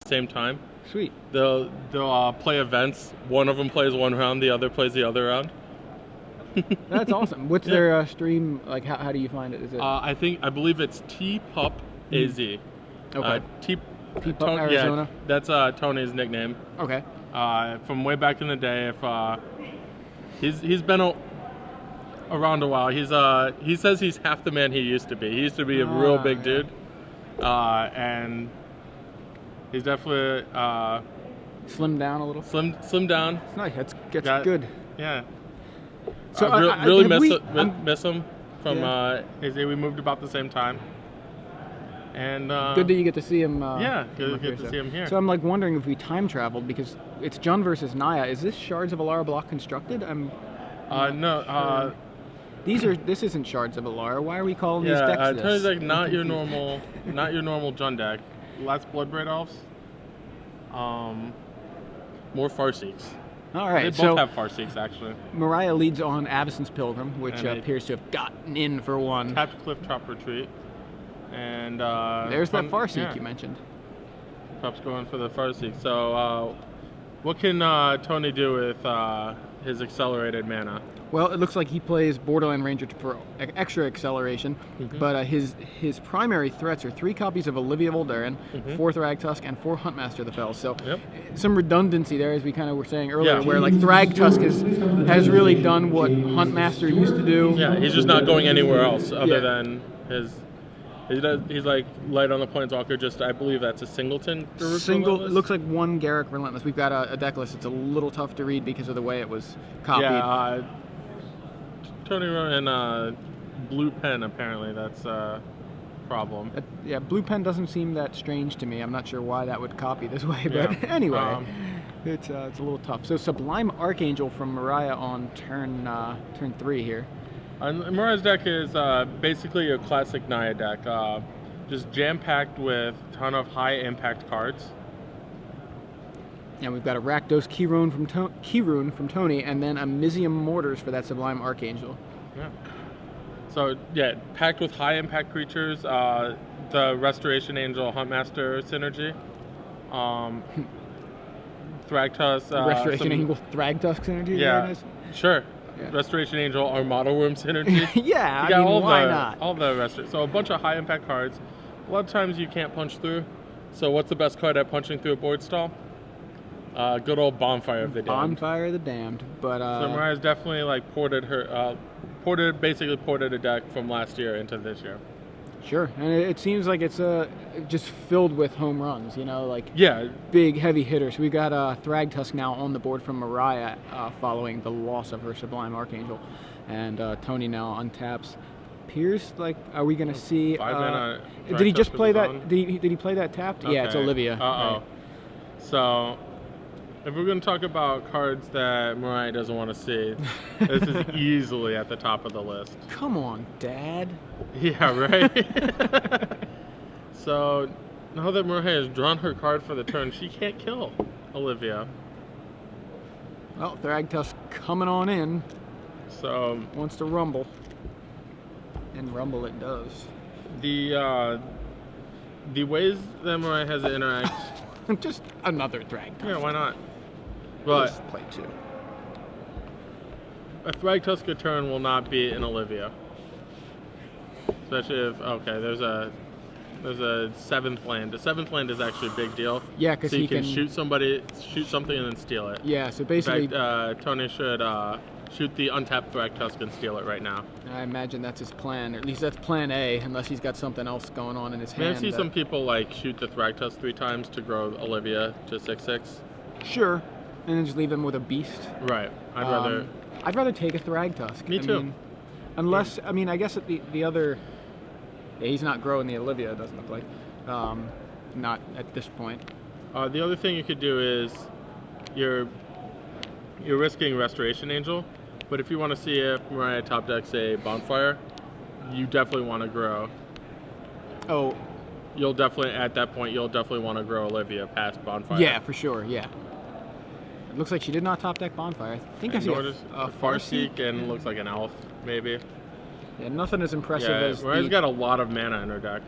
same time. Sweet. They'll play events. One of them plays one round, the other plays the other round. That's awesome. What's their stream like? How do you find it? Is it? I believe it's TPUP AZ. Okay. TPUP Arizona. Yeah, that's Tony's nickname. Okay. From way back in the day, he's been around a while. He says he's half the man he used to be. He used to be a real big dude, and he's definitely slimmed down a little. Slim down. It's nice. That's good. Yeah. So I really miss him from AZ. We moved about the same time. And good that you get to see him. Good to see him here. So I'm like wondering if we time traveled because it's Jund versus Naya. Is this Shards of Alara block constructed? No. This isn't Shards of Alara. Why are we calling these decks this? Tony's like not your normal Jund deck. Less Bloodbraid Elves. More Farseeks. All right. They both have Farseeks actually. Mariah leads on Avacyn's Pilgrim, which appears to have gotten in for one. Tapped Cliff Top Retreat. And there's that Farseek you mentioned. Pup's going for the Farseek. So what can Tony do with his accelerated mana? Well, it looks like he plays Borderland Ranger for extra acceleration, but his primary threats are 3 copies of Olivia Voldaren, 4 Thragtusk, and 4 Huntmaster the Fells. So some redundancy there, as we kind of were saying earlier, where like Thragtusk has really done what Huntmaster used to do. Yeah, he's just not going anywhere else other than his. He's like light on the Planeswalker. Just I believe that's a singleton. It looks like 1 Garruk Relentless. We've got a deck list. It's a little tough to read because of the way it was copied. Yeah, Tony wrote in blue pen. Apparently, that's a problem. Blue pen doesn't seem that strange to me. I'm not sure why that would copy this way, but anyway, it's a little tough. So Sublime Archangel from Mariah on turn 3 here. Mariah's deck is basically a classic Naya deck, just jam-packed with a ton of high-impact cards. And we've got a Rakdos Keyrune from Tony, and then a Mizium Mortars for that Sublime Archangel. Yeah. So, packed with high-impact creatures, the Restoration Angel Huntmaster synergy, Thragtusk. Restoration Angel Thragtusk synergy? Yeah, sure. Yeah. Restoration Angel Armada Worm synergy. Yeah, I mean, why not? All the rest. So a bunch of high impact cards. A lot of times you can't punch through. So what's the best card at punching through a board stall? Good old Bonfire of the Damned. Bonfire of the Damned. But so Mariah's definitely like ported a deck from last year into this year. Sure, and it seems like it's just filled with home runs, like big heavy hitters. We've got Thragtusk now on the board from Mariah following the loss of her Sublime Archangel, and Tony now untaps. Appears like, are we going to see? Did he just play that? Did he play that tapped? Okay. Yeah, it's Olivia. Right. So if we're going to talk about cards that Mariah doesn't want to see, this is easily at the top of the list. Come on, Dad. Yeah, right? So, now that Mariah has drawn her card for the turn, she can't kill Olivia. Well, Thragtusk coming on in. So wants to rumble. And rumble it does. The ways that Mariah has to interact... Just another Thragtusk. Yeah, why not? But just play 2. A Thragtusk turn will not be an Olivia. Especially if there's a 7th land. The 7th land is actually a big deal. Yeah, because so you can shoot something and then steal it. Yeah, so basically, in fact, Tony should shoot the untapped Thragtusk and steal it right now. I imagine that's his plan, or at least that's plan A, unless he's got something else going on in his hand. I see some people like shoot the Thragtusk 3 times to grow Olivia to 6/6. Sure, and then just leave him with a beast. Right. I'd rather take a Thragtusk. Me too. Unless, I guess the other... Yeah, he's not growing the Olivia, it doesn't look like. Not at this point. The other thing you could do is you're risking Restoration Angel, but if you want to see if Mariah top decks a Bonfire, you definitely want to grow. Oh. You'll definitely, at that point, want to grow Olivia past Bonfire. Yeah, for sure, yeah. It looks like she did not top deck Bonfire. I think I see a Farseek and looks like an elf, maybe. Yeah, nothing as impressive as Mariah's got a lot of mana in her deck.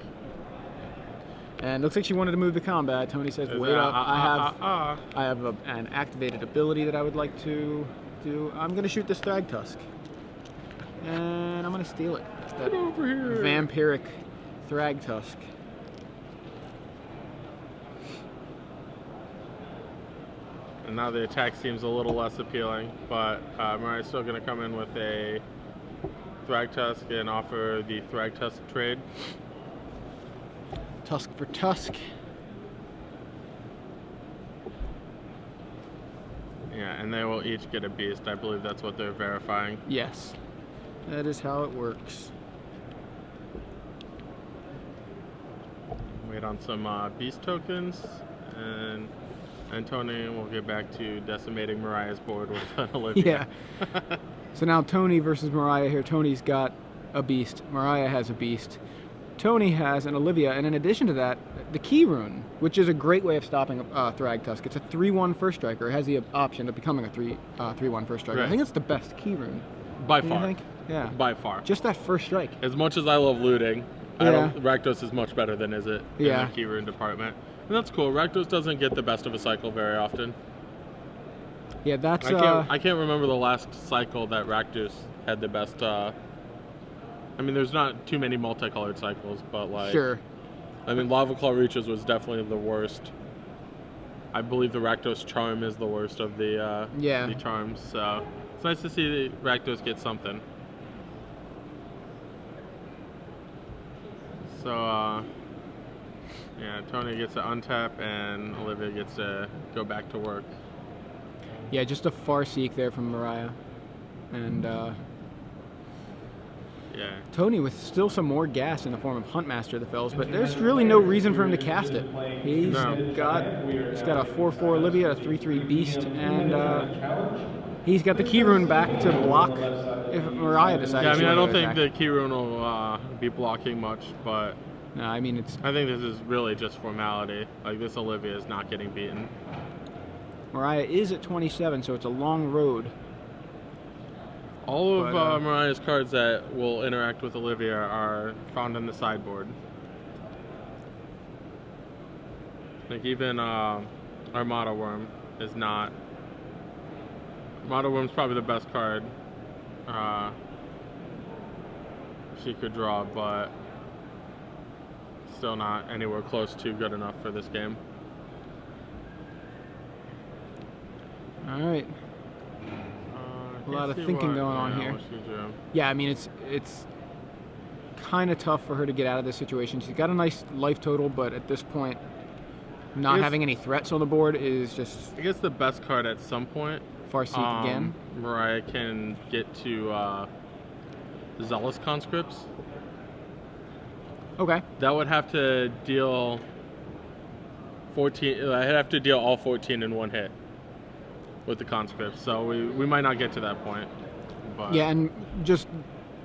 And looks like she wanted to move to combat. Tony says, wait up, I have an activated ability that I would like to do. I'm going to shoot this Thragtusk. And I'm going to steal it. That over here. Vampiric Thragtusk. And now the attack seems a little less appealing, but Mariah's still going to come in with a Thragtusk and offer the Thragtusk trade. Tusk for Tusk. Yeah, and they will each get a beast. I believe that's what they're verifying. Yes, that is how it works. Wait on some beast tokens, and Tony will get back to decimating Mariah's board with Olivia. Yeah. So now Tony versus Mariah here. Tony's got a beast. Mariah has a beast. Tony has an Olivia, and in addition to that, the Key Rune, which is a great way of stopping Thragtusk. It's a 3/1 first striker. It has the option of becoming a 3/1 first striker. Right. I think it's the best Key Rune. By far. You think? Yeah. By far. Just that first strike. As much as I love looting, Rakdos is much better than is it in the Key Rune department. And that's cool. Rakdos doesn't get the best of a cycle very often. Yeah, that's... I can't remember the last cycle that Rakdos had the best... I mean, there's not too many multicolored cycles, but like... Sure. I mean, Lava Claw Reaches was definitely the worst. I believe the Rakdos Charm is the worst of the charms, so... It's nice to see Rakdos get something. So, yeah, Tony gets to untap and Olivia gets to go back to work. Yeah, just a Farseek there from Mariah. And, yeah. Tony with still some more gas in the form of Huntmaster of the Fells, but there's really no reason for him to cast it. He's got a 4/4 Olivia, a 3/3 Beast, and he's got the Key Rune back to block if Mariah decides. Yeah, I mean, I don't think the Key Rune will be blocking much, but no, I mean I think this is really just formality. Like, this Olivia is not getting beaten. Mariah is at 27, so it's a long road. All of Mariah's cards that will interact with Olivia are found in the sideboard. Like, even Armada Worm is not. Armada Worm's probably the best card she could draw, but still not anywhere close to good enough for this game. All right. A lot of thinking going on here. Yeah, I mean, it's kind of tough for her to get out of this situation. She's got a nice life total, but at this point, not having any threats on the board is just... I guess the best card at some point... Farseek again. Mariah can get to Zealous Conscripts. Okay. That would have to deal 14... I'd have to deal all 14 in one hit with the conscripts, so we might not get to that point. But yeah, and just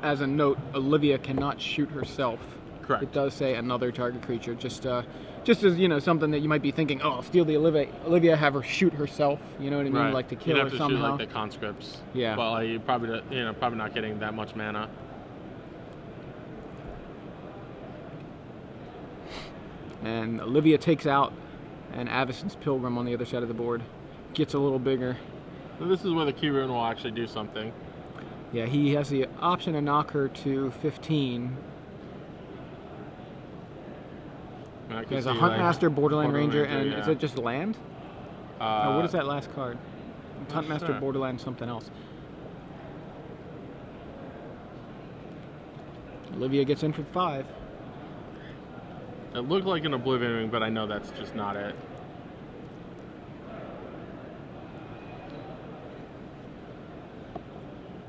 as a note, Olivia cannot shoot herself. Correct. It does say another target creature, just as, you know, something that you might be thinking, oh, I'll steal the Olivia, have her shoot herself, you know what I mean? Right. Like to kill her somehow. You'd have to shoot like the conscripts. Yeah. Well, you probably not getting that much mana. And Olivia takes out an Avacyn's Pilgrim on the other side of the board. Gets a little bigger. So this is where the Key Rune will actually do something. Yeah, he has the option to knock her to 15. There's a Huntmaster, Borderland Ranger, and is it just land? What is that last card? Huntmaster, Borderland, something else. Olivia gets in for 5. It looked like an Oblivion Ring, but I know that's just not it.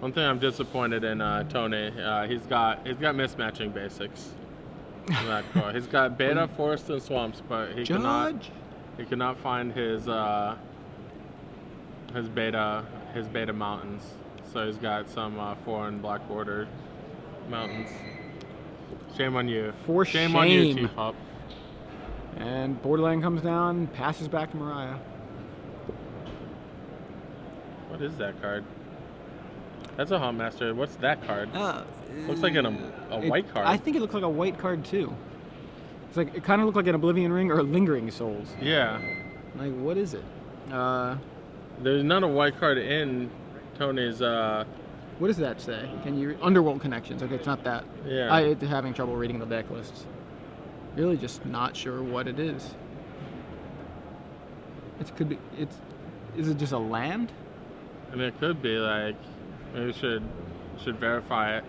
One thing I'm disappointed in Tony, he's got mismatching basics. He's got Beta, Forest, and Swamps, but he cannot find his Beta Mountains. So he's got some foreign Black Border Mountains. Shame on you. Shame on you, T-Pup. And Borderland comes down, passes back to Mariah. What is that card? That's a Huntmaster. What's that card? Looks like a white card. I think it looks like a white card too. It's like, it kind of looked like an Oblivion Ring or a Lingering Souls. Yeah. Like, what is it? There's not a white card in Tony's. What does that say? Can you Underworld Connections? Okay, it's not that. Yeah. I'm having trouble reading the deck lists. Really, just not sure what it is. It could be. Is it just a land? I mean, it could be like. Maybe we should verify it.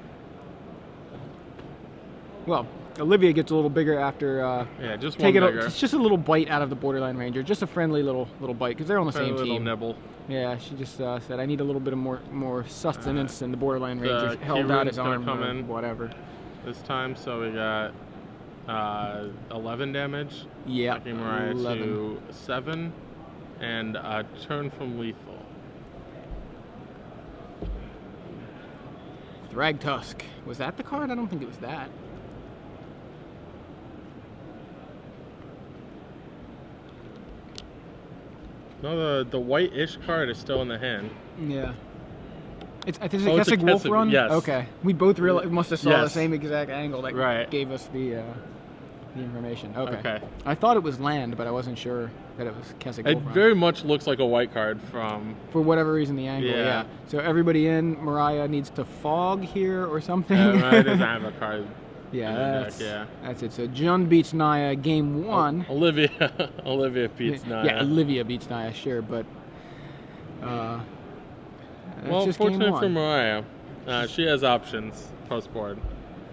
Well, Olivia gets a little bigger after yeah, just one bigger. It's just a little bite out of the Borderline Ranger, just a friendly little bite because they're on the same little team. Nibble. Yeah, she just said I need a little bit of more sustenance, and the Borderline Ranger held out his arm come or in whatever. This time, so we got 11 damage. Yeah, taking Mariah to 7, and a turn from lethal. Thragtusk. Was that the card? I don't think it was that. No, the white-ish card is still in the hand. Yeah. Is it Kessig Wolf run? Yes. Okay. We both must have saw the same exact angle that gave us the information. Okay. I thought it was land, but I wasn't sure that it was Kessig Wolf run. It very much looks like a white card from... For whatever reason, the angle, yeah. So everybody in, Mariah needs to fog here or something. Yeah, Mariah doesn't have a card. That's it. So Jun beats Naya game 1. Olivia beats Naya. Yeah, Olivia beats Naya, sure, but well, just fortunate for Mariah, she has options post board.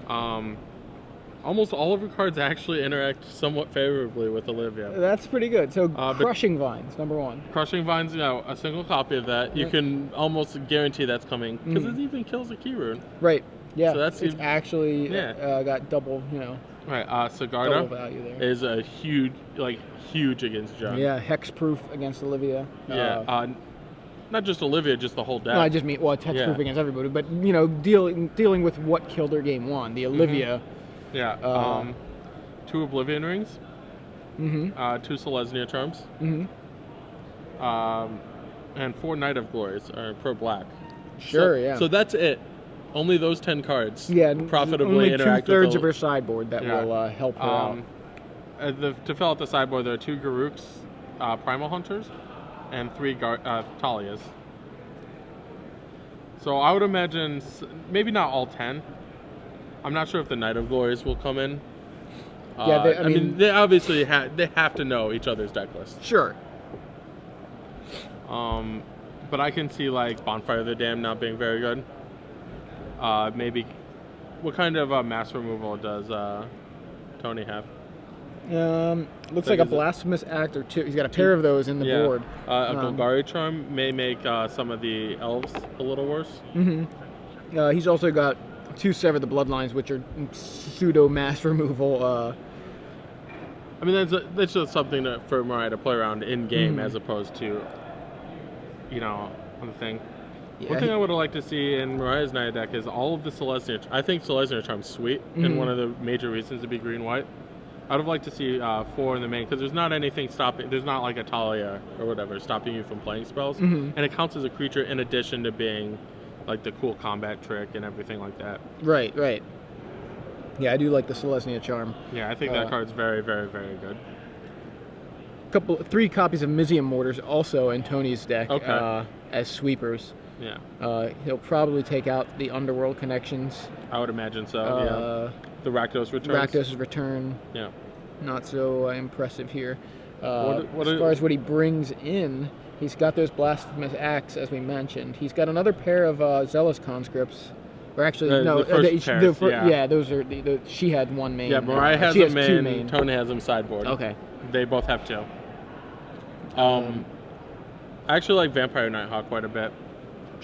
Almost all of her cards actually interact somewhat favorably with Olivia. That's pretty good. So Crushing Vines, number 1. Crushing Vines, a single copy of that. You can almost guarantee that's coming because it even kills a key rune. Right. Yeah, so it's actually got double, Right, double value there. Is a huge against Jun. Yeah, hexproof against Olivia. Yeah, not just Olivia, just the whole deck. No, I just mean, well, it's hexproof against everybody, but, dealing with what killed her game 1, the Olivia. Yeah, 2 Oblivion Rings, 2 Selesnya Charms, and 4 Knight of Glories, or Pro Black. Sure, So that's it. Only those 10 cards profitably only interact 2/3 with of her sideboard that will help her out. To fill out the sideboard, there are 2 Garuks, Primal Hunters, and 3 Talias. So I would imagine maybe not all 10. I'm not sure if the Knight of Glories will come in. I mean, they obviously they have to know each other's deck list. Sure. But I can see like Bonfire of the Damned not being very good. Maybe, what kind of mass removal does Tony have? Looks like a Blasphemous Act or 2. He's got a pair of those in the board. A Golgari Charm may make some of the elves a little worse. He's also got 2 Sever the Bloodlines, which are pseudo mass removal. I mean, that's just something for Mariah to play around in game as opposed to, on the thing. Yeah, one thing I would have liked to see in Mariah's Naya deck is all of the Selesnya. I think Selesnya Charm's sweet, and one of the major reasons to be green-white. I would have liked to see 4 in the main, because there's not anything stopping. There's not like a Talia or whatever stopping you from playing spells, and it counts as a creature in addition to being like the cool combat trick and everything like that. Right. Yeah, I do like the Selesnya Charm. Yeah, I think that card's very, very, very good. 3 copies of Mizium Mortars also in Tony's deck as sweepers. Yeah. He'll probably take out the Underworld Connections. I would imagine so, The Rakdos Return. Rakdos' Return. Yeah. Not so impressive here. As far as what he brings in, he's got those Blasphemous Acts, as we mentioned. He's got another pair of Zealous Conscripts. Or actually, the first pairs, those are she had 1 main. Yeah, Mariah has them main, 2 main. Tony has them sideboard. Okay. They both have 2. I actually like Vampire Nighthawk quite a bit.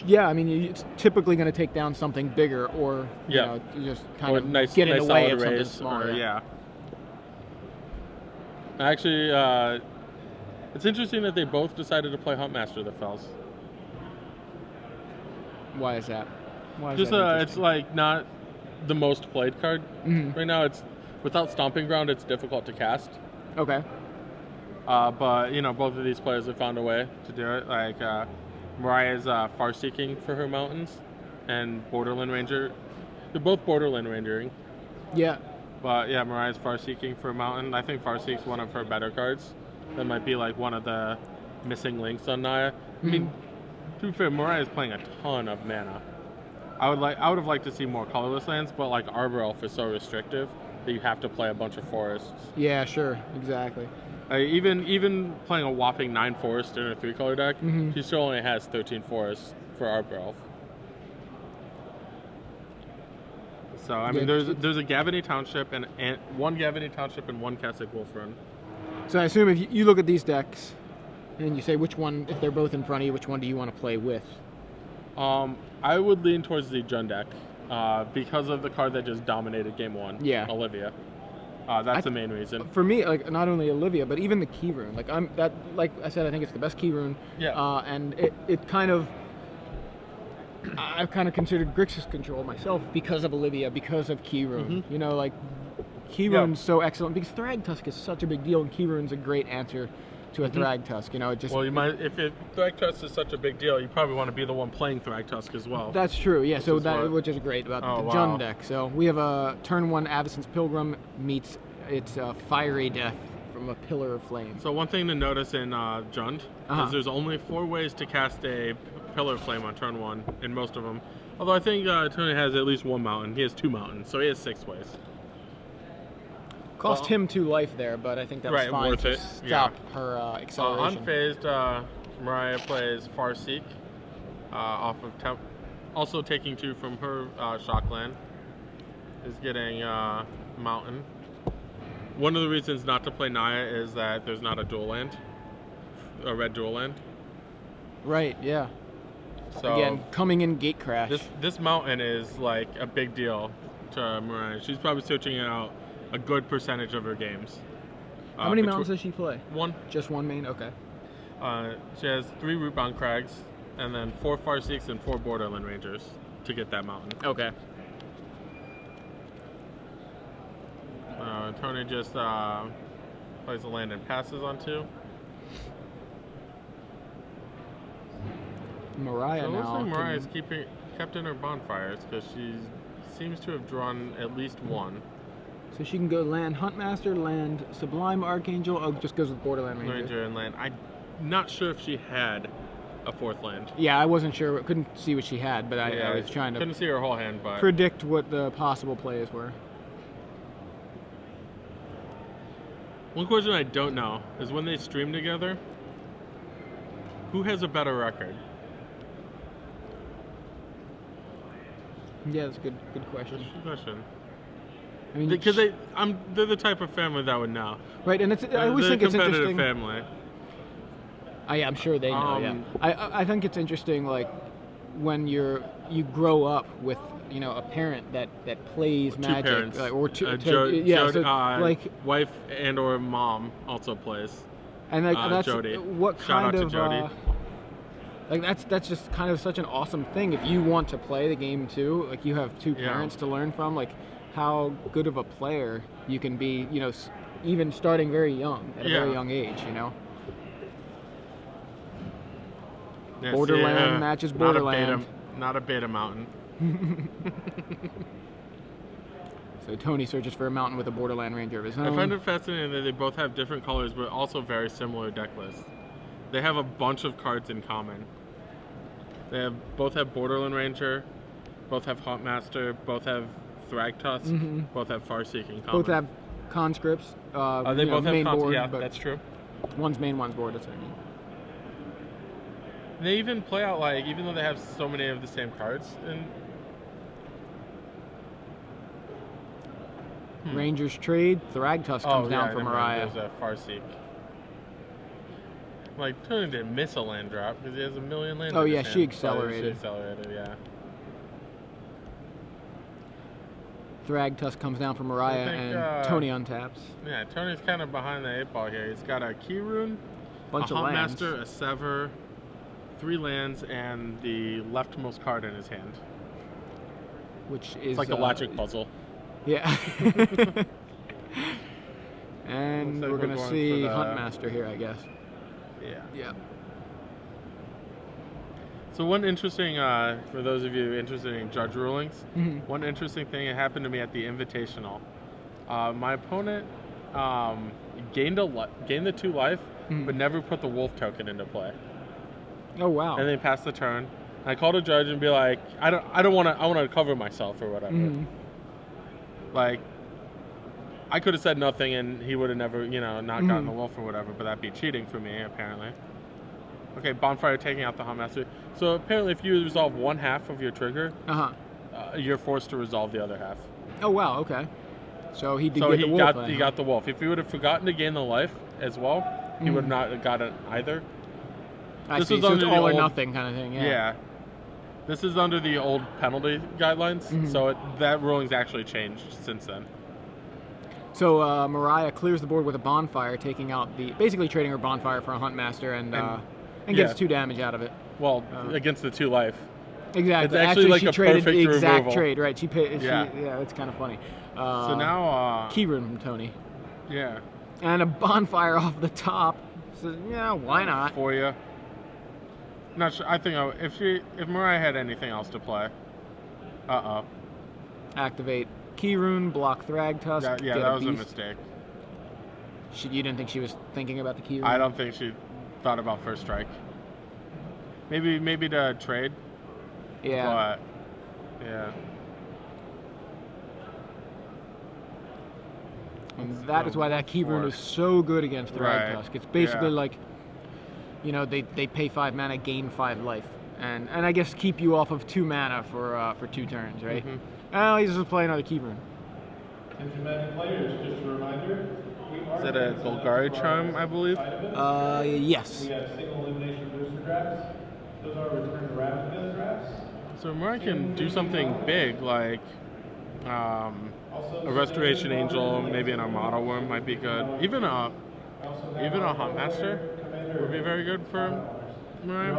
Yeah, I mean, it's typically going to take down something bigger, or you just kind of get in the way of something smaller. Yeah. Actually, it's interesting that they both decided to play Huntmaster of the Fells. Why is that? It's like not the most played card right now. It's without Stomping Ground, it's difficult to cast. Okay. But both of these players have found a way to do it. Like Mariah's Far Seeking for her mountains, and Borderland Ranger. They're both Borderland Rangering. Yeah. But yeah, Mariah's Farseeking for a mountain. I think Farseek's one of her better cards. That might be like one of the missing links on Naya. I mean, to be fair, Mariah's playing a ton of mana. I would have liked to see more colorless lands, but like Arbor Elf is so restrictive that you have to play a bunch of forests. Yeah, sure, exactly. Even playing a whopping 9 forests in a 3-color deck, she still only has 13 forests for Arbor Elf. So I mean, there's a Gavany Township and one Gavany Township and one Keswick Wolf Run. So I assume if you look at these decks and you say which one, if they're both in front of you, which one do you want to play with? I would lean towards the Jund deck because of the card that just dominated Game 1. Yeah, Olivia. That's the main reason. For me, like not only Olivia, but even the key rune. Like like I said, I think it's the best key rune. Yeah. And it kind of. I've kind of considered Grixis Control myself because of Olivia, because of Key Rune. You know, like, Key Rune's so excellent because Thragtusk is such a big deal, and Key Rune's a great answer to a Thragtusk. You know, it just... Well, you might, if Thragtusk is such a big deal, you probably want to be the one playing Thragtusk as well. That's true, yeah, which is great about the Jund deck. So we have a turn 1 Avacyn's Pilgrim meets its Fiery Death from a Pillar of Flame. So one thing to notice in Jund is there's only 4 ways to cast a Pillar of Flame on turn 1 in most of them. Although I think Tony has at least 1 mountain. He has 2 mountains, so he has 6 ways. Cost him 2 life there, but I think that was fine to stop her acceleration. Unfazed, Mariah plays Farseek off of also taking 2 from her Shockland. Is getting Mountain. One of the reasons not to play Naya is that there's not a dual land, a red dual land. Right, yeah. So again, coming in gate crash. This mountain is like a big deal to Mariah. She's probably searching out a good percentage of her games. How many mountains does she play? 1. Just 1 main? Okay. She has 3 Rootbound Crags, and then 4 Farseeks and 4 Borderland Rangers to get that mountain. Okay. Tony just plays a land and passes on 2. Mariah so it looks now. like Mariah's kept in her bonfires because she seems to have drawn at least 1. So she can go land Huntmaster, land Sublime Archangel. Oh, just goes with Borderland Ranger. And land. I'm not sure if she had a 4th land. Yeah, I wasn't sure. Couldn't see what she had, but I was trying to. Couldn't see her whole hand, but predict what the possible plays were. One question I don't know is when they stream together, who has a better record? Yeah, that's a good question. Good question. I mean, because they're the type of family that would know. Right, and I always think it's interesting. Family. Yeah, I'm sure they know. Yeah, I think it's interesting, like when you grow up with a parent that plays Magic, parents. Or two, like wife and or mom also plays. And that's Jody. What Shout kind out of to Jody. like that's just kind of such an awesome thing. If you want to play the game too, like you have 2 parents to learn from, like how good of a player you can be, even starting very young, at a very young age, Yeah, Borderland matches Borderland. Not a beta mountain. So Tony searches for a mountain with a Borderland Ranger of his own. I find it fascinating that they both have different colors, but also very similar deck lists. They have a bunch of cards in common. Both have Borderland Ranger, both have Huntmaster, both have Thragtusk, both have Farseek in common. Both have conscripts. They both have main board, yeah, that's true. One's main, one's board, that's what I mean. They even play out even though they have so many of the same cards. Rangers trade, Thragtusk comes down for Mariah. There's a Farseek. Tony didn't miss a land drop because he has a million lands. Oh yeah, she accelerated. She accelerated, yeah. Thragtusk comes down for Mariah, and Tony untaps. Yeah, Tony's kind of behind the 8 ball here. He's got a Key Rune, bunch a of lands. Huntmaster, a Sever, 3 lands, and the leftmost card in his hand. Which is like a logic puzzle. Yeah. And we're going to see Huntmaster here, I guess. Yeah. Yeah. So one interesting, for those of you interested in judge rulings, one interesting thing that happened to me at the Invitational. My opponent gained the 2 life, but never put the wolf token into play. Oh wow! And then passed the turn. I called a judge and be like, I want to cover myself or whatever. Like, I could have said nothing and he would have never, not gotten the wolf or whatever, but that'd be cheating for me apparently. Okay, bonfire taking out the Huntmaster. So apparently, if you resolve 1/2 of your trigger, you're forced to resolve the other half. Oh wow! Okay. So he did get the wolf. He got the wolf. If he would have forgotten to gain the life as well, he would not have gotten either. I see. So it's all or nothing kind of thing. Yeah. This is under the old penalty guidelines, so that ruling's actually changed since then. So Mariah clears the board with a bonfire, taking out basically trading her bonfire for a Huntmaster, and gets 2 damage out of it. Well, against the 2 life. Exactly. It's actually like she a traded perfect the exact removal. trade, right? She paid. Yeah, it's kind of funny. So now key rune from Tony. Yeah. And a bonfire off the top. So yeah, why not? For you. Not sure. I think if Mariah had anything else to play. Activate key rune, block Thragtusk. That was a mistake. You didn't think she was thinking about the key rune? I don't think she thought about first strike. Maybe to trade. Yeah. But yeah. And that is why that key rune is so good against Thragtusk. It's basically like, they pay 5 mana, gain 5 life, and I guess keep you off of 2 mana for 2 turns, right? Oh, he's just playing another key rune. Attention magic players, just a reminder. Is that a Golgari charm, I believe? Yes. We have single elimination booster drafts. Those are return to rapid drafts. So Mariah can do something big like a Restoration Angel, maybe an Armada Worm might be good. Even a Huntmaster would be very good for Mariah.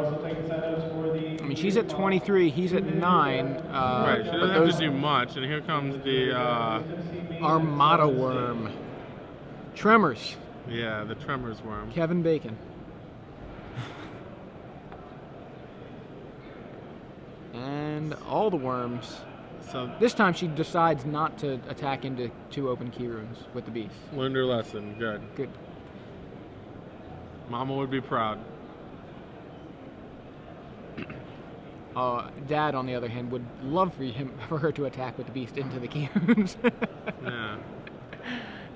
I mean, she's at 23, he's at 9. Right, she doesn't have to do much, and here comes the Armada Worm. Tremors. Yeah, the Tremors Worm. Kevin Bacon. And all the worms. So this time she decides not to attack into 2 open key runes with the beast. Learned her lesson. Good. Good. Mama would be proud. Dad, on the other hand, would love for her to attack with the beast into the key runes. Yeah.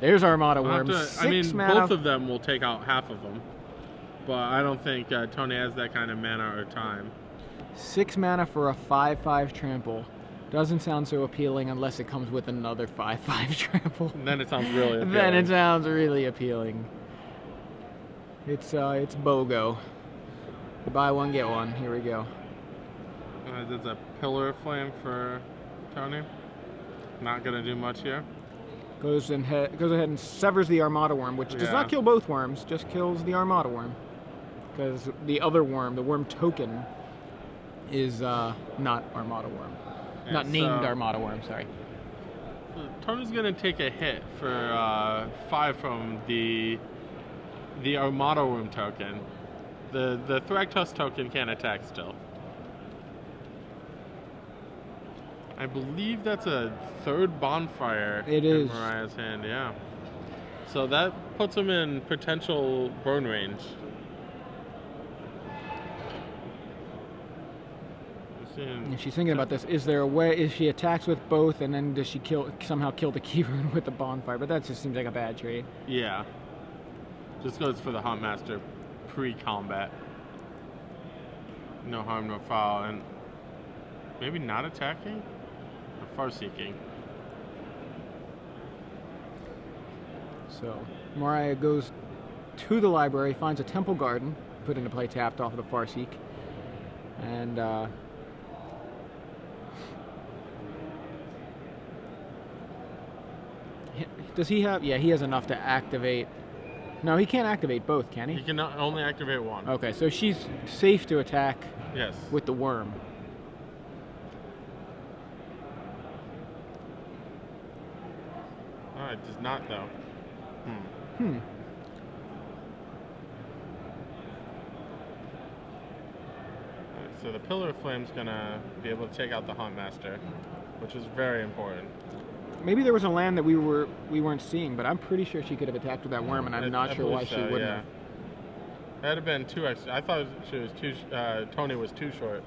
There's Armada Worms. Both of them will take out half of them, but I don't think Tony has that kind of mana or time. 6 mana for a 5/5 trample. Doesn't sound so appealing unless it comes with another 5/5 trample. And then it sounds really appealing. Then it sounds really appealing. It's BOGO. You buy one, get one. Here we go. That's a Pillar of Flame for Tony. Not gonna do much here. Goes ahead and severs the Armada Worm, which does not kill both worms, just kills the Armada Worm. Because the other worm, the worm token, is not Armada Worm. Not named Armada Worm, sorry. Tony's gonna take a hit for 5 from the Armada Worm token. The Thragtusk token can't attack still. I believe that's a 3rd bonfire in Mariah's hand, yeah. So that puts him in potential burn range. If she's thinking about this, is there a way, if she attacks with both and then does she somehow kill the key rune with the bonfire? But that just seems like a bad trade. Yeah. Just goes for the Huntmaster pre-combat. No harm, no foul, and maybe not attacking? Or far-seeking. So, Mariah goes to the library, finds a Temple Garden, put into play tapped off of the Farseek, and does he have? Yeah, he has enough to activate. No, he can't activate both, can he? He can only activate one. Okay, so she's safe to attack. Yes. With the worm. Oh, it does not though. So the Pillar of Flame's gonna be able to take out the Huntmaster, which is very important. maybe there was a land that we weren't seeing, but I'm pretty sure she could have attacked with that worm, and I'm not sure why she wouldn't have. That'd have been too extra. I thought she was too. Tony was too short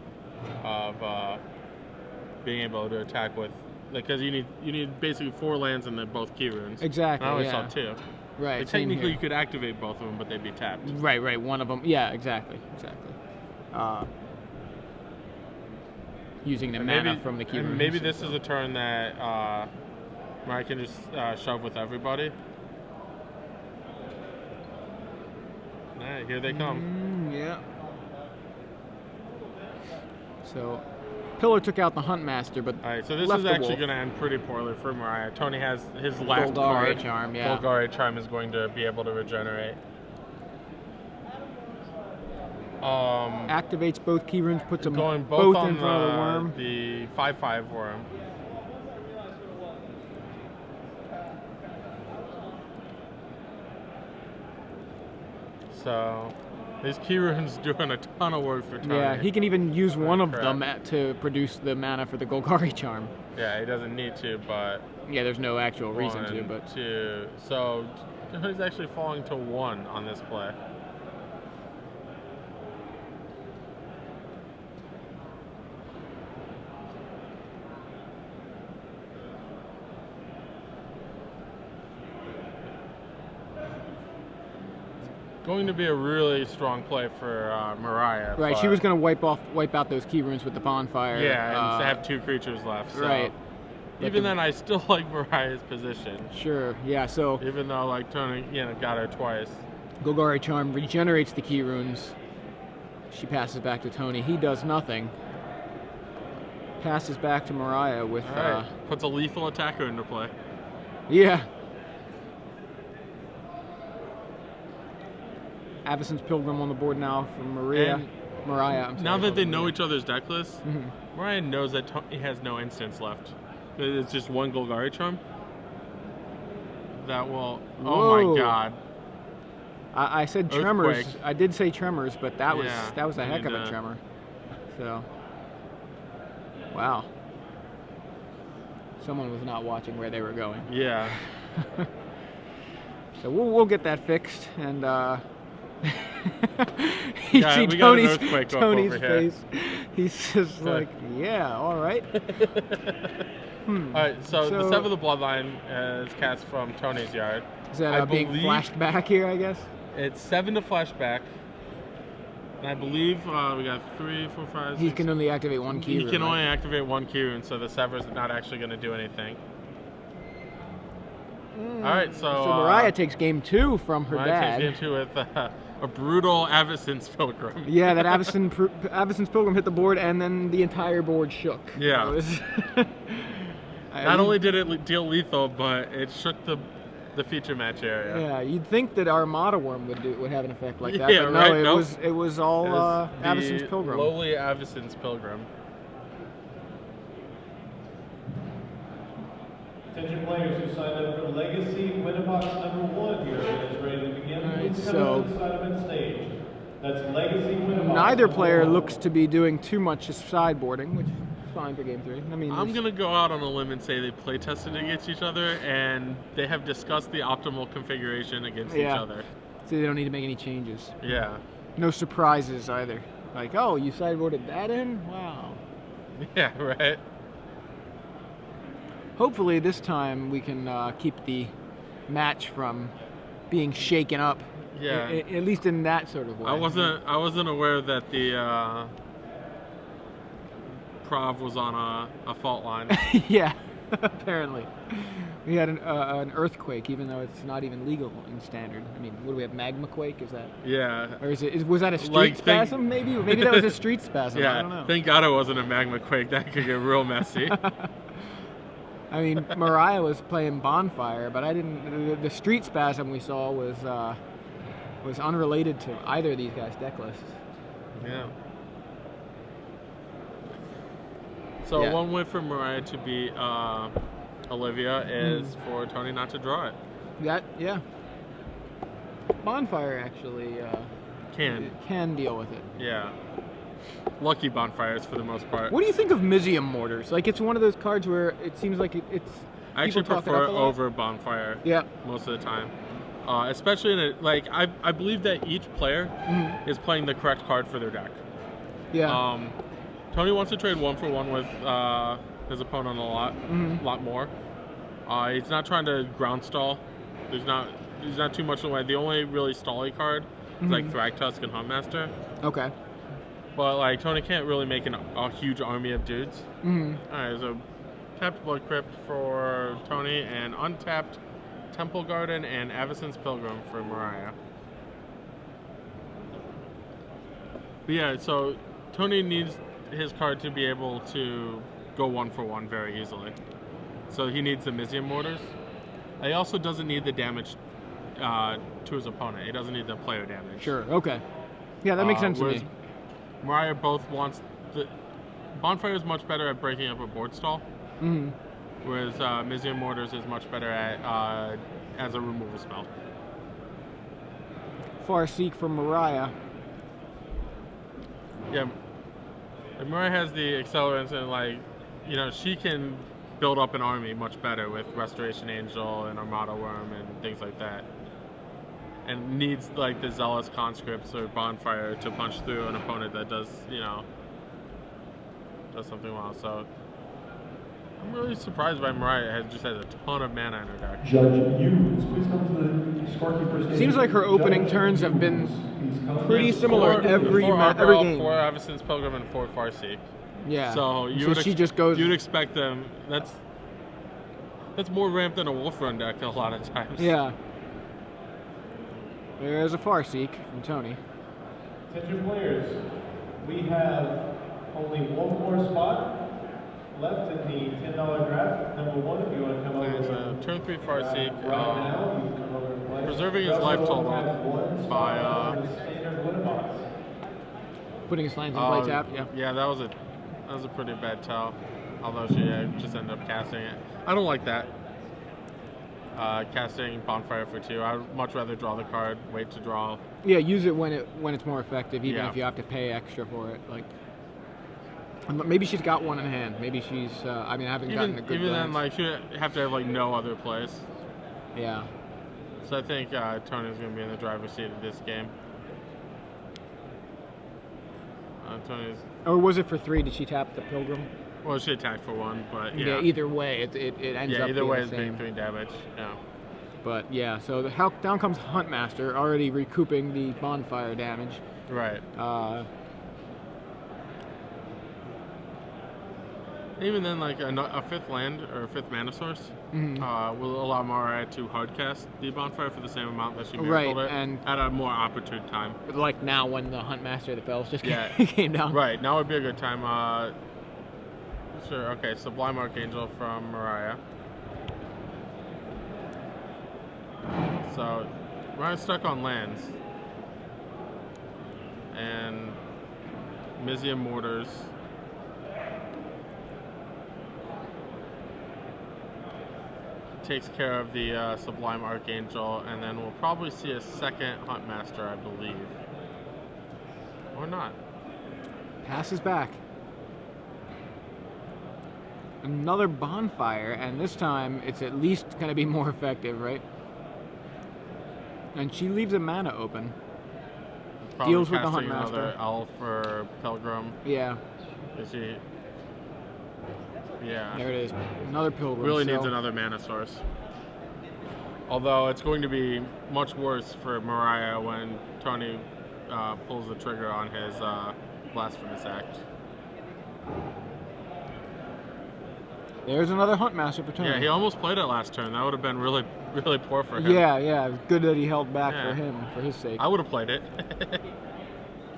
of being able to attack with, because you need basically 4 lands and then both key runes. Exactly. I only saw 2. Right. Like, technically, you could activate both of them, but they'd be tapped. Right. One of them. Yeah. Exactly. Using the mana from the key runes. Maybe this is a turn that Mariah can just shove with everybody. All right, here they come. Yeah. So, Pillar took out the Huntmaster, but all right, so this is actually going to end pretty poorly for Mariah. Tony has his last Golgari card. Charm, yeah. Golgari Charm is going to be able to regenerate. Activates both key runes, puts them going both on in front of the worm. The 5/5 worm. So these key runes doing a ton of work for Tony. Yeah, he can even use one of them to produce the mana for the Golgari Charm. Yeah, he doesn't need to, but yeah, there's no actual reason to. But 2. So Tony's actually falling to 1 on this play. Going to be a really strong play for Mariah. Right, she was going to wipe out those key runes with the bonfire. Yeah, and have 2 creatures left. So. Right. Even then, I still like Mariah's position. Sure. Yeah. So even though like Tony, got her twice. Golgari Charm regenerates the key runes. She passes back to Tony. He does nothing. Passes back to Mariah with. Puts a lethal attacker into play. Yeah. Avacyn's Pilgrim on the board now from Mariah. Now that they know each other's deck lists, Mariah knows that he has no instants left. It's just 1 Golgari Charm. That will. Whoa. Oh my God! I said tremors. I did say tremors, but that was a heck of a tremor. So. Wow. Someone was not watching where they were going. Yeah. So we'll get that fixed, and you see Tony's face. He's just like, yeah, all right. All right, so the Sever the Bloodline is cast from Tony's yard. Is that being flashed back here, I guess? It's 7 to flash back. And I believe we got 3, 4, 5, 6. He can only activate 1 key rune. He can only activate 1 key rune, so the Sever's not actually going to do anything. All right, so Mariah takes game 2 from her dad. Mariah takes game 2 with a brutal Avacyn's Pilgrim. Yeah, that Avacyn's Pilgrim hit the board, and then the entire board shook. Yeah. Not only did it deal lethal, but it shook the feature match area. Yeah, you'd think that Armada Worm would have an effect like that, yeah, but no, right? it was all Avacyn's Pilgrim. Lowly Avacyn's Pilgrim. Attention players who signed up for Legacy Winterbox #1 here is ready to begin. Right, Please come to the side of stage. That's Legacy Winterbox. Neither player looks to be doing too much sideboarding, which is fine for game 3. I mean, I'm gonna go out on a limb and say they play tested against each other, and they have discussed the optimal configuration against each other. So they don't need to make any changes. Yeah. No surprises either. Like, oh, you sideboarded that in? Wow. Yeah, right. Hopefully this time we can keep the match from being shaken up. Yeah. At least in that sort of way. I wasn't aware that the Prov was on a fault line. Yeah, apparently. We had an earthquake, even though it's not even legal in standard. I mean, what do we have? Magma quake? Is that? Yeah. Or was that a street spasm? Maybe that was a street spasm. Yeah. I don't know. Thank God it wasn't a magma quake. That could get real messy. I mean, Mariah was playing Bonfire, but I didn't. The street spasm we saw was unrelated to either of these guys' deck lists. Yeah. So one way for Mariah to beat Olivia is for Tony not to draw it. Yeah. Bonfire actually can deal with it. Yeah. Lucky Bonfires for the most part. What do you think of Mizium Mortars? Like, it's one of those cards where it seems like it's I actually People talk it prefer up a lot. over Bonfire. Yeah. Most of the time. Especially in I believe that each player is playing the correct card for their deck. Yeah. Tony wants to trade 1-for-1 with his opponent a lot more. He's not trying to ground stall. There's not too much in the way. The only really stally card is like Thragtusk and Huntmaster. Okay. But like Tony can't really make a huge army of dudes. All right, so tapped Blood Crypt for Tony and untapped Temple Garden and Avacyn's Pilgrim for Mariah. But yeah, so Tony needs his card to be able to go 1-for-1 very easily. So he needs the Mizium Mortars. He also doesn't need the damage to his opponent. He doesn't need the player damage. Sure. Okay. Yeah, that makes sense to me. Mariah both wants the Bonfire is much better at breaking up a board stall. Whereas Mizium Mortars is much better at as a removal spell. Farseek from Mariah. Yeah, and Mariah has the accelerants and she can build up an army much better with Restoration Angel and Armada Worm and things like that. And needs like the Zealous Conscripts or Bonfire to punch through an opponent that does something well. So I'm really surprised by Mariah. Just has a ton of mana in her deck. Judge Hughes, please come to the scorekeeper's stage. Seems like her opening turns have been pretty similar every game. 4 Avacyn's Pilgrim and 4 Farseek. Yeah. So she just goes. You'd expect them. That's more ramp than a Wolf Run deck a lot of times. Yeah. There's a Farseek from Tony. Attention players, we have only one more spot left in the $10 draft. Number 1, if you want to come over. So turn 3 Farseek. Right now, you can come over and play. Preserving his life total by standard winner box. Putting his lands in play tap. Yeah. Yeah, that was a pretty bad tell. Although she just ended up casting it. I don't like that. Casting Bonfire for 2. I'd much rather draw the card, wait to draw. Yeah, use it when it's more effective, even Yeah. if you have to pay extra for it. Like, maybe she's got one in hand. Maybe she's. I haven't gotten a good. Even then, glance. she have to have no other plays. Yeah. So I think Tony's going to be in the driver's seat of this game. Tony's. Or was it for 3? Did she tap the Pilgrim? Well, she attacked for 1, but yeah. Either way, it ends up. Either being way, the it's same. being 3 damage. Yeah. But yeah, so down comes Huntmaster, already recouping the Bonfire damage. Right. Even then, like a 5th land or a 5th mana source will allow Mariah to hardcast the Bonfire for the same amount that she miracled it, and at a more opportune time. Like now, when the Huntmaster, the bells just Yeah. came down. Right, now would be a good time. Sure, okay, Sublime Archangel from Mariah. So, Mariah's stuck on lands. And Mizium Mortars. Takes care of the Sublime Archangel, and then we'll probably see a second Huntmaster, I believe. Or not. Passes back. Another Bonfire, and this time it's at least going to be more effective, right? And she leaves a mana open. Probably deals with the casting Huntmaster. another Elf or Pilgrim. Yeah. Is she? Yeah. There it is. Another Pilgrim. Really so needs another mana source. Although it's going to be much worse for Mariah when Tony pulls the trigger on his Blasphemous Act. There's another Huntmaster for Tony. Yeah, he almost played it last turn. That would have been really, really poor for him. Yeah. Good that he held back Yeah. for him, for his sake. I would have played it.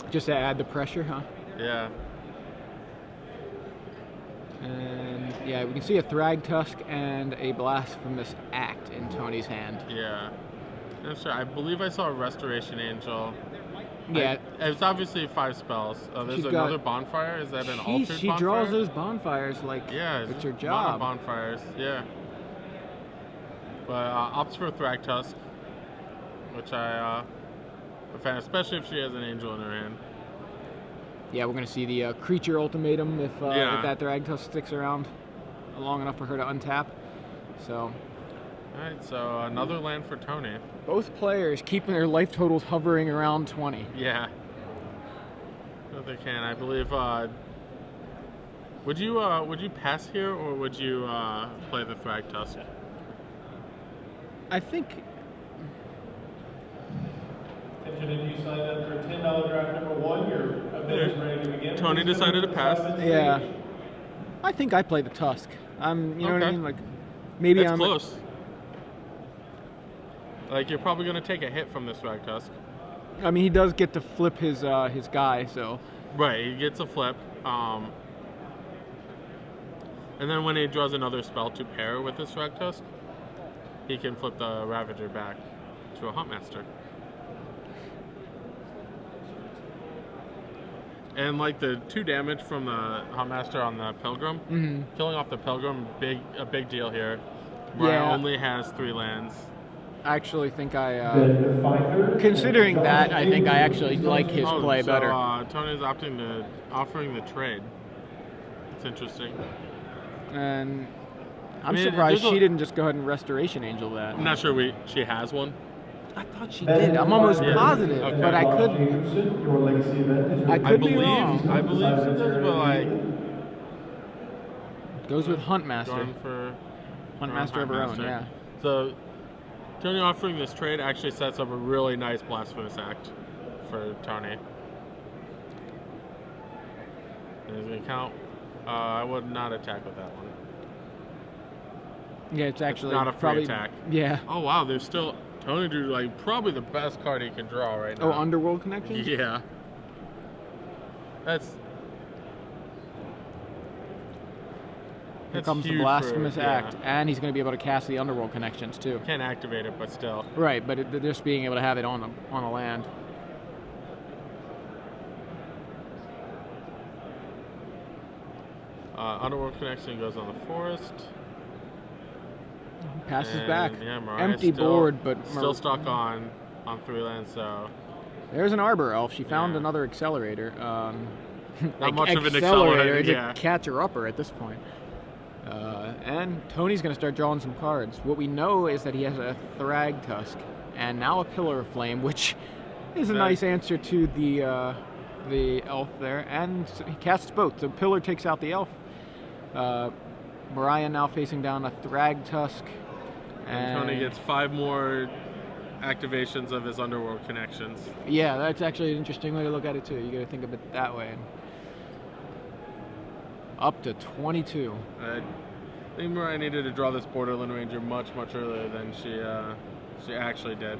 Just to add the pressure, huh? Yeah. And yeah, we can see a Thragtusk and a Blasphemous Act in Tony's hand. Yeah. I'm sure. I believe I saw a Restoration Angel. Yeah. It's obviously 5 spells. There's She's another got- bonfire. Is that an altered She bonfire? draws those bonfires like Yeah, it's her mana job. bonfires. Yeah. But opts for Thragtusk, which I a fan, especially if she has an angel in her hand. Yeah, we're gonna see the creature ultimatum if Yeah. that Thragtusk sticks around long enough for her to untap. So. Alright, so another land for Tony. Both players keeping their life totals hovering around 20. Yeah. So they can. I believe. Would you pass here, or would you play the Thrag Tusk? I think. Attention, if you signed up for $10 draft number 1, your event is ready to begin. Tony decided to pass. Yeah. I think I play the Tusk. You know what I mean? Like, maybe It's I'm close. Like, you're probably going to take a hit from this Thrag Tusk. I mean, he does get to flip his guy, so. Right, he gets a flip. And then when he draws another spell to pair with his Thrag Tusk, he can flip the Ravager back to a Huntmaster. And like the 2 damage from the Huntmaster on the Pilgrim, killing off the Pilgrim, a big deal here. Mariah only has 3 lands. I actually think considering that, I think I actually like his play better. Tony's offering the trade. It's interesting. And I'm surprised she didn't just go ahead and Restoration Angel that. I'm not sure she has one. I thought she did. I'm almost positive, but I could be wrong. I believe she does, but like goes with Huntmaster. Huntmaster of her own, yeah. So Tony offering this trade actually sets up a really nice Blasphemous Act for Tony. There's an account. I would not attack with that one. Yeah, it's actually not a free attack. Yeah. Oh wow, there's still Tony drew like probably the best card he can draw right now. Oh, Underworld Connection? Yeah. Here comes the Blasphemous Act, and he's going to be able to cast the Underworld Connections too. Can't activate it, but still. Right, but just being able to have it on a land. Underworld Connection goes on the forest. Passes back. Yeah, Mariah empty board, but still stuck on 3 lands. So there's an Arbor Elf. She found another accelerator. Not much of an accelerator. It's a catcher-upper at this point. And Tony's going to start drawing some cards. What we know is that he has a Thrag Tusk and now a Pillar of Flame, which is a nice answer to the elf there. And he casts both. So Pillar takes out the elf. Mariah now facing down a Thrag Tusk. And Tony gets 5 more activations of his Underworld Connections. Yeah, that's actually an interesting way to look at it too. You got to think of it that way. Up to 22. I think Mariah needed to draw this Borderland Ranger much earlier than she actually did.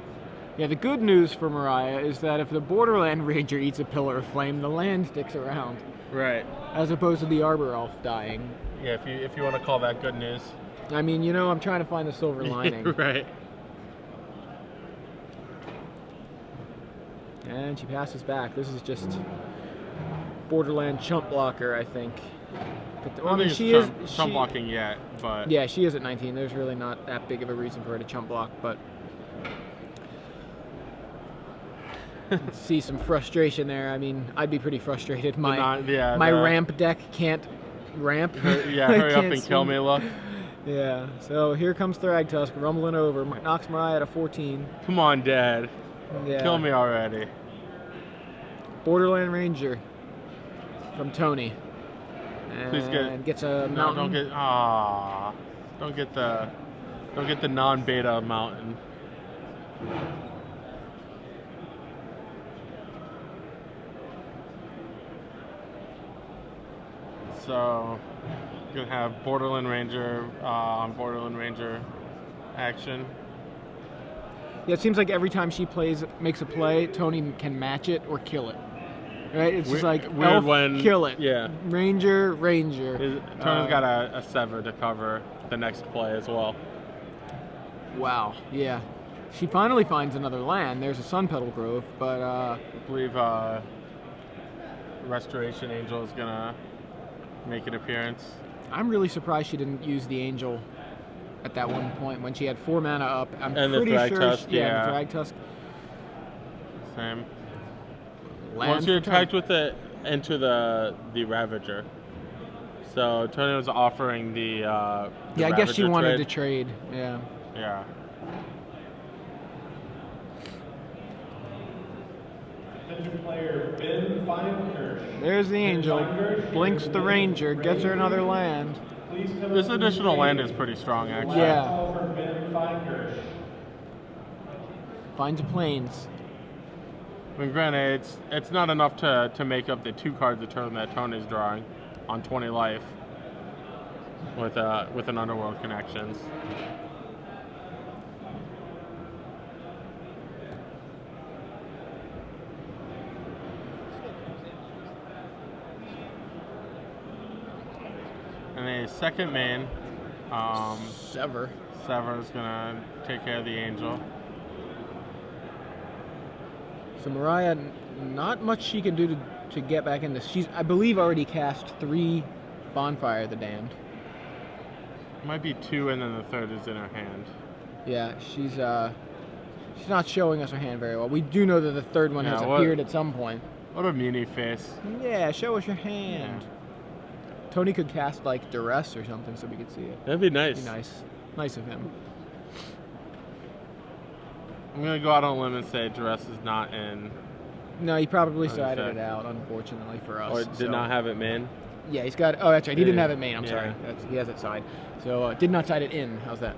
Yeah, the good news for Mariah is that if the Borderland Ranger eats a Pillar of Flame, the land sticks around. Right. As opposed to the Arbor Elf dying. Yeah, if you want to call that good news. I mean, you know, I'm trying to find the silver lining. Right. And she passes back. This is just Borderland chump blocker, I think. But I mean, she is chump blocking yet, but yeah, she is at 19. There's really not that big of a reason for her to chump block, but see some frustration there. I mean, I'd be pretty frustrated. My ramp deck can't ramp. Hurry up and kill me, look. Yeah, so here comes Thrag Tusk rumbling over, knocks Mariah at a 14. Come on, Dad. Yeah. Kill me already. Borderland Ranger from Tony. And please gets a mountain. Don't get the non-beta mountain. So you're gonna have Borderland Ranger on Borderland Ranger action. Yeah, it seems like every time she makes a play, Tony can match it or kill it. Right? It's just like elf, kill it. Yeah. Ranger. Tony's got a sever to cover the next play as well. Wow. Yeah. She finally finds another land. There's a Sun Petal Grove, but I believe Restoration Angel is gonna make an appearance. I'm really surprised she didn't use the Angel at that one point when she had 4 mana up. I'm and pretty the Thrag sure Tusk, the Thrag Tusk. Same. Land once you're attacked with it into the Ravager. So Tony was offering the yeah, I guess she wanted to trade. Yeah. Yeah. Attention player Ben Feinkirch. There's the Angel. Blinks the Ranger, gets her another land. This additional land is pretty strong, actually. Yeah. Ben Feinkirch. Finds a plains. I mean, granted, it's not enough to make up the 2 cards a turn that Tony's drawing on 20 life with an Underworld Connections. And a second main, Sever. Sever is gonna take care of the Angel. So Mariah, not much she can do to get back in this. She's, I believe, already cast 3 Bonfire the Damned. Might be 2, and then the 3rd is in her hand. Yeah, she's not showing us her hand very well. We do know that the 3rd one has appeared at some point. What a meanie face. Yeah, show us your hand. Yeah. Tony could cast like Duress or something so we could see it. That'd be nice. That'd be nice. Nice of him. I'm gonna go out on a limb and say Duress is not in. No, he probably sided it out, unfortunately for us. Or did not have it main. Yeah, he's got. Oh, that's right. He didn't have it main. I'm Yeah. sorry. He has it side. So did not side it in. How's that?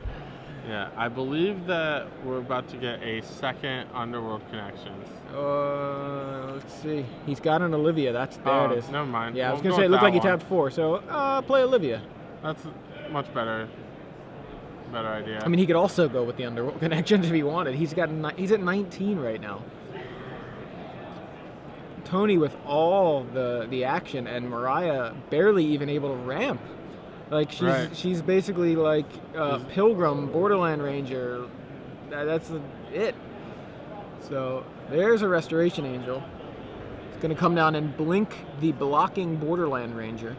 Yeah, I believe that we're about to get a second Underworld Connections. Let's see. He's got an Olivia. There it is. Never mind. Yeah, I was We'll gonna go say it with looked that like he one. tapped 4. So play Olivia. That's a much better idea. I mean, he could also go with the Underworld Connections if he wanted. He's at 19 right now. Tony with all the action, and Mariah barely even able to ramp. Like she's basically like Pilgrim, Borderland Ranger. That's it. So there's a Restoration Angel. It's gonna come down and blink the blocking Borderland Ranger.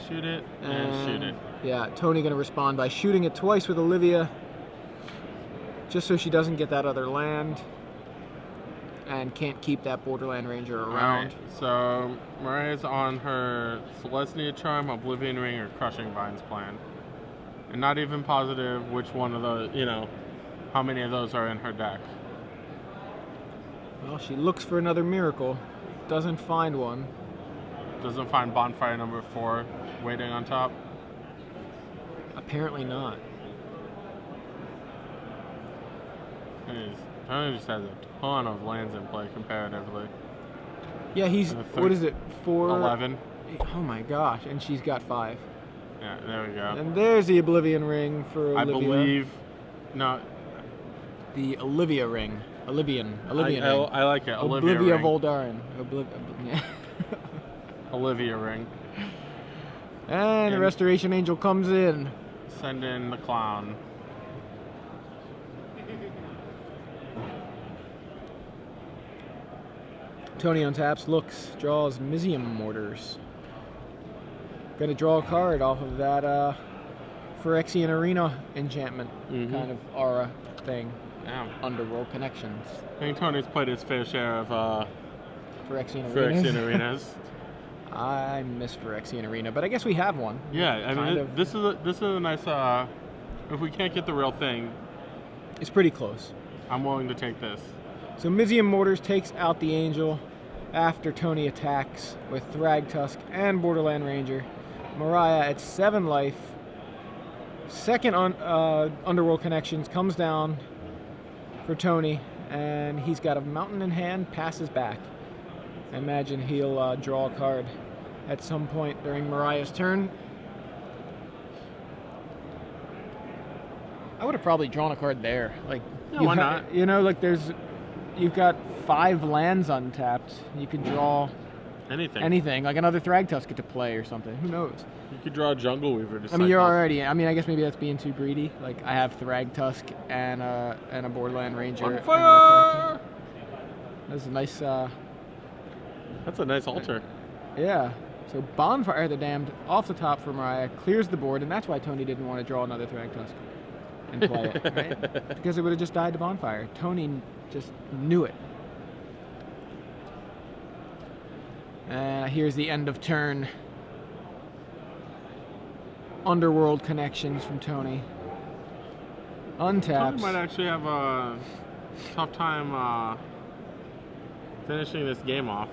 Shoot it and shoot it. Yeah, Tony gonna respond by shooting it twice with Olivia, just so she doesn't get that other land and can't keep that Borderland Ranger around. Right, so Mariah's on her Celestia Charm, Oblivion Ring, or Crushing Vines plan. And not even positive which one of those, how many of those are in her deck. Well, she looks for another miracle, doesn't find one. Doesn't find Bonfire number 4 waiting on top. Apparently not. Tony just has a ton of lands in play comparatively. Yeah, he's, what is it, 4? 11. Oh my gosh, and she's got 5. Yeah, there we go. And there's the Oblivion Ring for Olivia. I believe, no. The Olivia Ring. Oblivion Ring. I like it. Olivia Ring. Voldaren. Olivia Ring. And the Restoration Angel comes in. Send in the clown. Tony untaps, looks, draws Mizium Mortars. Gonna draw a card off of that Phyrexian Arena enchantment kind of aura thing. Yeah. Underworld Connections. I think Tony's played his fair share of Phyrexian Arenas. I miss Phyrexian Arena, but I guess we have one. Yeah, I mean, this is a nice. If we can't get the real thing, it's pretty close. I'm willing to take this. So Mizium Mortars takes out the Angel after Tony attacks with Thragtusk and Borderland Ranger. Mariah at 7 life. Second Underworld Connections comes down for Tony, and he's got a mountain in hand, passes back. I imagine he'll draw a card at some point during Mariah's turn. I would have probably drawn a card there. Like, yeah, why not? Like you've got 5 lands untapped. You could draw anything, like another Thragtusk to play or something. Who knows? You could draw a Jungle Weaver to I mean, you're already. I mean, I guess maybe that's being too greedy. Like, I have Thragtusk and a Borderland Ranger. On fire! That's a nice. That's a nice altar. Yeah. So Bonfire the Damned off the top for Mariah clears the board, and that's why Tony didn't want to draw another Thragtusk and play it, right? Because it would have just died to Bonfire. Tony just knew it. Here's the end of turn. Underworld connections from Tony. Untaps. Tony might actually have a tough time finishing this game off.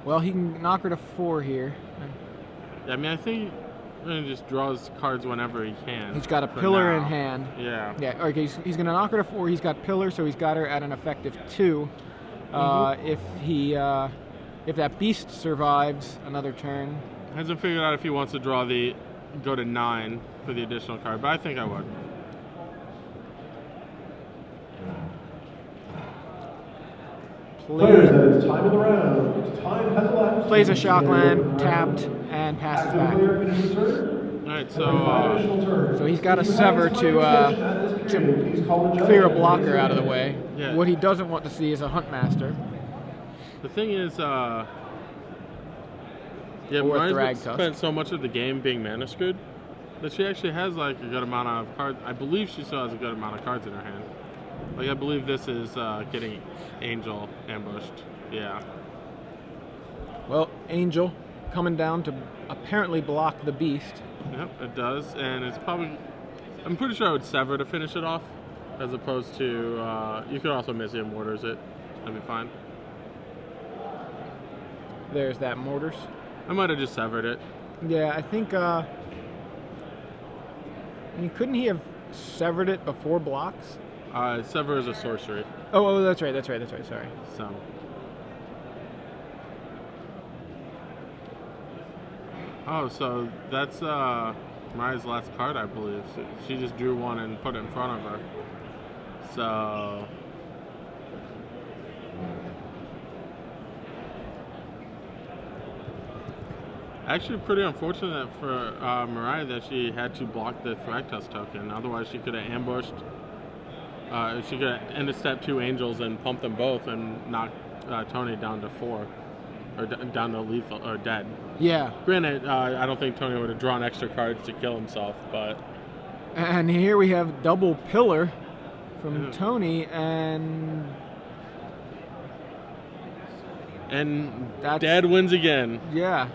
Well, he can knock her to 4 here. Yeah, I mean, I think he just draws cards whenever he can. He's got a pillar in hand. Yeah. Yeah. Okay. He's going to knock her to 4. He's got pillar, so he's got her at an effective 2. If that beast survives another turn. Hasn't figured out if he wants to go to 9 for the additional card, but I think I would. Players, that is time of the round. Time has elapsed. Plays a shock land, tapped, and passes back. Alright, so he's got a sever to clear a blocker out of the way. Yeah. What he doesn't want to see is a Huntmaster. The thing is, Mariah's spent so much of the game being mana screwed that she actually has like a good amount of cards. I believe she still has a good amount of cards in her hand. Like I believe this is getting Angel ambushed. Yeah. Well, Angel coming down to apparently block the beast. Yep, it does, and it's probably. I'm pretty sure I would sever to finish it off, as opposed to you could also Mizzium Mortars it. That'd be fine. There's that Mortars. I might have just severed it. Yeah, I think. I mean, couldn't he have severed it before blocks? Sever is a sorcery. Oh, that's right. Sorry. So. Oh, so that's Mariah's last card, I believe. So she just drew one and put it in front of her. So. Actually, pretty unfortunate for Mariah that she had to block the Thragtusk token. Otherwise, she could have ambushed. She could have ended step 2 Angels and pumped them both and knocked Tony down to 4. Or down to lethal, or dead. Yeah. Granted, I don't think Tony would have drawn extra cards to kill himself, but... And here we have double pillar from Tony, and Dad wins again. Yeah.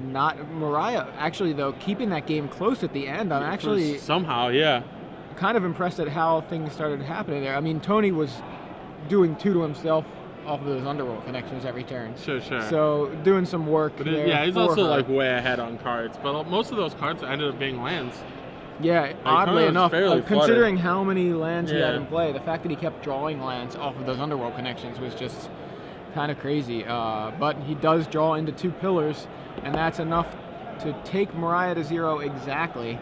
Not Mariah, actually, though, keeping that game close at the end. I'm actually... Somehow, yeah. Kind of impressed at how things started happening there. I mean, Tony was doing 2 to himself off of those Underworld connections every turn. Sure. So doing some work there. Yeah, he's also like way ahead on cards, but most of those cards ended up being lands. Yeah, like, oddly enough, considering flooded. how many lands he had in play, the fact that he kept drawing lands off of those Underworld connections was just kind of crazy. But he does draw into 2 pillars, and that's enough to take Mariah to 0 exactly.